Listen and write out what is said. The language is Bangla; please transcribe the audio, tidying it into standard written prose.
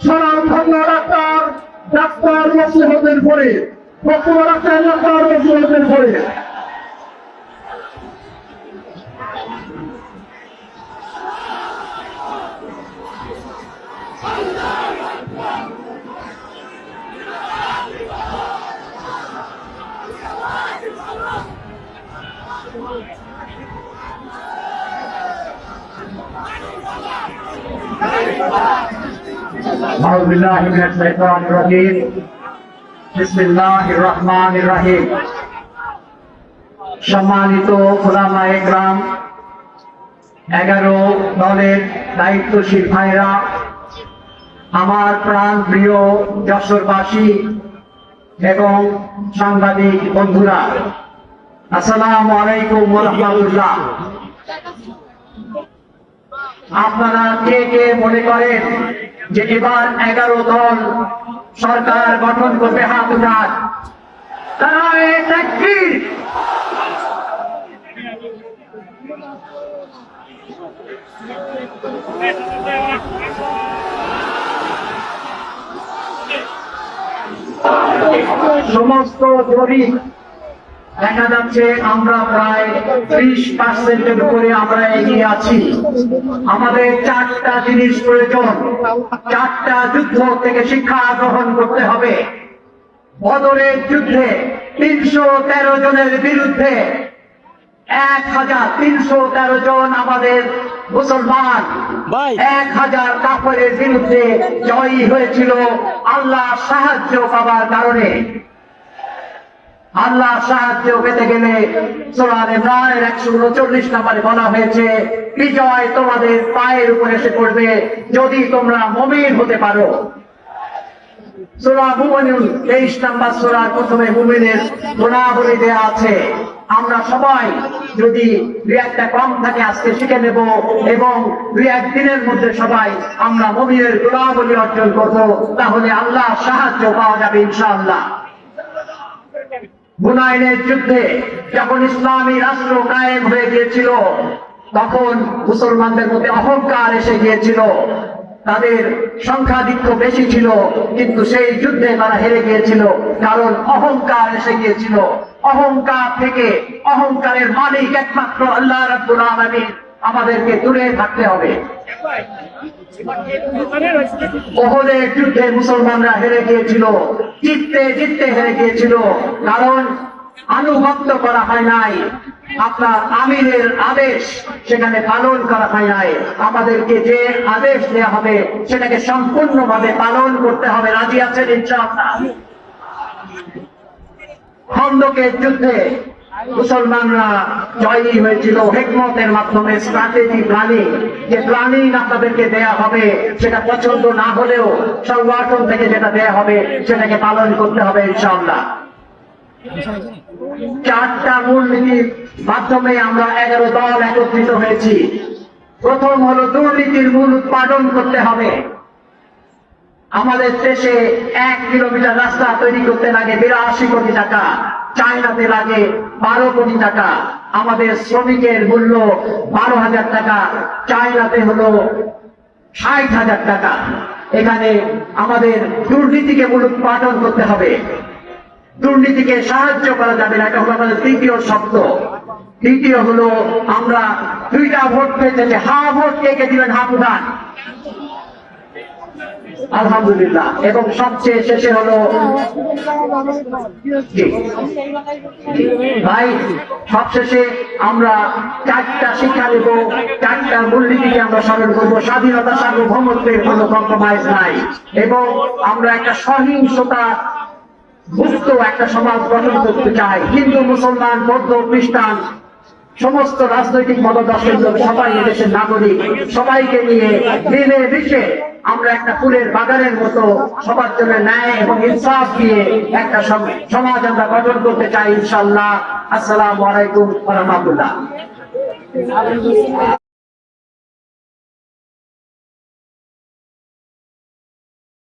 স্বনামধন্য ডাক্তার নসিহতের পরে বক্তব্য রাখছেন ডাক্তার নসিহতের পরে أعوذ بالله من الشيطان الرجيم بسم الله الرحمن الرحيم সম্মানিত উলামায়ে কেরাম 11 দলের দায়িত্বশীল ভাইরা আমার প্রাণ প্রিয় যশোরবাসী এবং সাংবাদিক বন্ধুরা আসসালামু আলাইকুম ওয়া রাহমাতুল্লাহ। আপনারা কে কে মনে করেন যে এবার 11 দল সরকার গঠন করবে? হাত উঠান। নারায়ে তাকবীর। সমস্ত জরিপ দেখা যাচ্ছে আমরা প্রায় 30% উপরে আমরা এগিয়ে আছি। আমাদের 4টা জিনিস প্রয়োজন। 4টা যুদ্ধ থেকে শিক্ষা গ্রহণ করতে হবে। বদরের যুদ্ধে 313 জনের বিরুদ্ধে 1313 জন আমাদের মুসলমান 1000 কাফেরের বিরুদ্ধে জয়ী হয়েছিল আল্লাহ সাহায্য পাওয়ার কারণে। আল্লাহ সাহায্য পেতে গেলে সূরা ইমরানের 139 নম্বরে বলা হয়েছে বিজয় তোমাদের পায়ের উপর এসে পড়বে যদি তোমরা মুমিন হতে পারো। সূরা মুমিনুন 23 নম্বর সূরার প্রথমে মুমিনের গুণাবলী দেয়া আছে। আমরা সবাই যদি 2-1টা কম থাকে আজকে শিখে নেব এবং 2-1 দিনের মধ্যে সবাই আমরা মুমিনের গুণাবলী অর্জন করব, তাহলে আল্লাহ সাহায্য পাওয়া যাবে ইনশাআল্লাহ। হুনাইনের যুদ্ধে যখন ইসলামী রাষ্ট্র কায়েম হয়ে গিয়েছিল তখন মুসলমানদের মধ্যে অহংকার এসে গিয়েছিল। তাদের সংখ্যাধিক্য বেশি ছিল কিন্তু সেই যুদ্ধে তারা হেরে গিয়েছিল, কারণ অহংকার এসে গিয়েছিল। অহংকার থেকে, অহংকারের মালিক একমাত্র আল্লাহ রাব্বুল আলামিন, আমাদেরকে দূরে থাকতে হবে। ওহদের যুদ্ধে মুসলমানরা হেরে গিয়েছিল, জিততে জিততে হেরে গিয়েছিল, কারণ আনুগত্য করা হয় নাই। আপনার আমিরের আদেশ সেখানে পালন করা হয় নাই। আমাদেরকে যে আদেশ দেওয়া হবে সেটাকে সম্পূর্ণভাবে পালন করতে হবে। রাজি আছেন ইনশাআল্লাহ? খন্দকের যুদ্ধে মুসলমানরা জয়ী হয়েছিল হিকমতের মাধ্যমে, স্ট্র্যাটেজি প্ল্যানিং। যে প্ল্যানিং আপনাদেরকে দেয়া হবে সেটা পছন্দ না হলেও সংগঠন থেকে যেটা দেয়া হবে সেটাকে পালন করতে হবে ইনশাআল্লাহ। 4টা মূলনীতির মাধ্যমে আমরা 11 দল একত্রিত হয়েছি। প্রথম হলো দুর্নীতির মূল উৎপাদন করতে হবে। আমাদের দেশে 1 কিলোমিটার রাস্তা তৈরি করতে লাগে 82 কোটি টাকা, চায়নাতে লাগে 12 কোটি টাকা। আমাদের শ্রমিকের মূল্য 12,000 টাকা, চায়নাতে হলো 60,000 টাকা। এখানে আমাদের দুর্নীতিকে মূলোৎপাটন করতে হবে। দুর্নীতিকে সাহায্য করা যাবে না, এটা হলো আমাদের তৃতীয় শব্দ। তৃতীয় হলো আমরা 2টা ভোট পেয়েছে, হা ভোট কে কে দিবেন? হাত উঠান। আলহামদুলিল্লাহ। এবং সবচেয়ে শেষে হলো ভাই, সবশেষে আমরা 4টা শিক্ষা দেব, 4টা মূলনীতিকে আমরা স্মরণ করবো। স্বাধীনতা, সার্বভৌমত্বের কোনো কম্প্রোমাইজ নাই এবং আমরা একটা সহিংসতা মুক্ত একটা সমাজ গঠন করতে চাই। হিন্দু, মুসলমান, বৌদ্ধ, খ্রিস্টান, সমস্ত রাজনৈতিক মতাদর্শের লোক সবাই এদেশের নাগরিক, সবাইকে নিয়ে মিলে মিশে আমরা একটা ফুলের বাগানের মতো সবার জন্য ন্যায় এবং ইনসাফ দিয়ে একটা সমাজ আমরা গঠন করতে চাই ইনশাআল্লাহ। আসসালামু আলাইকুম ওয়া রাহমাতুল্লাহ।